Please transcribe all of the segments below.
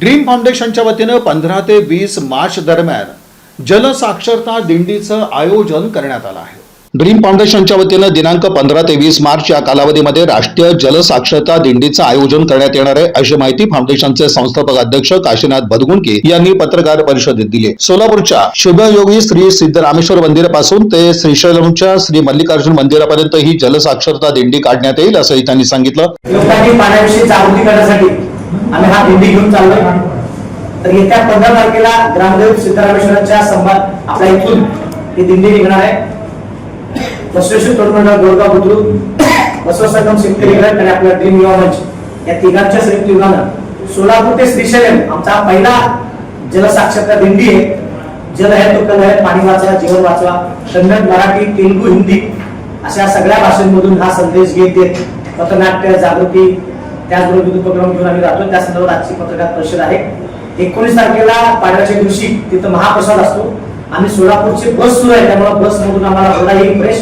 Dream फाउंडेशनच्या वतीनं 15 ते 20 मार्च दरम्यान जलसाक्षरता दिंडीचं आयोजन करण्यात आलं आहे। ड्रीम फाउंडेशनच्या वतीनं दिनांक 15 ते 20 मार्च या कालावधीमध्ये राष्ट्रीय जलसाक्षरता दिंडीचं आयोजन करण्यात येणार आहे, अशी माहिती फाउंडेशनचे संस्थापक अध्यक्ष काशीनाथ बदगुंडके यांनी पत्रकार परिषदेत दिली। सोलापूरच्या शुभयोगी श्री सिद्धरामेश्वर मंदिरापासून ते श्रीशैलमच्या श्री मल्लिकार्जुन मंदिरापर्यंत ही जलसाक्षरता दिंडी काढण्यात येईल, असंही त्यांनी सांगितलं। लोकांनी पाण्याविषयी जागृती करण्यासाठी आम्ही हा दिंडी घेऊन चाललोय। तर येत्या 15 तारखेला ग्रामदेव सिद्धरामेश्वराच्या संवाद आपल्या इथून ही दिंडी निघणार आहे। बसवेश्वर तरुण गोरगाव बुद्रुक, बसवसंगम शेतकरी गट आणि आपला ड्रीम युवा मंच या तिघांच्या संयुक्त विभागानं सोलापूर ते श्रीशैलम आमचा पहिला जलसाक्षरता दिंडी आहे। जल है तो कल है, पाणी वाचवा जीवन वाचवा, कन्नड, मराठी, तेलुगू, हिंदी अशा सगळ्या भाषांमधून हा संदेश घेत पथनाट्य, जागृती त्याचबरोबर विविध उपक्रम घेऊन आम्ही राहतो। त्या संदर्भात आजची पत्रकार परिषद आहे। 19 तारखेला पाडव्याच्या दिवशी तिथं महाप्रसाद असतो। आम्ही सोलापूरची बस सुरू आहे, त्यामुळे बस मधून आम्हाला हुरडा येईल फ्रेश,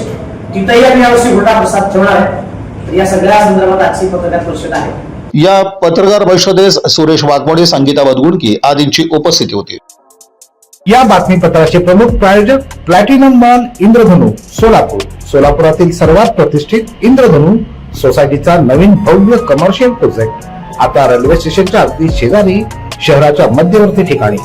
तिथेही आम्ही यावर्षी हुरडा प्रसाद ठेवणार आहे। तर या सगळ्या संदर्भात आजची पत्रकार परिषद आहे। या पत्रकार परिषदेस सुरेश वाघमोडे, संगीता बदगुंडके आदींची उपस्थिती होती। या बातमीपत्राचे प्रमुख प्रायोजक प्लॅटिनम मॉल इंद्रधनु सोलापूर। सोलापुरातील सर्वात प्रतिष्ठित इंद्रधनु सोसायटीचा नवीन भव्य कमर्शियल प्रोजेक्ट आता रेल्वे स्टेशनच्या अगदी शेजारी शहराच्या मध्यवर्ती ठिकाणी।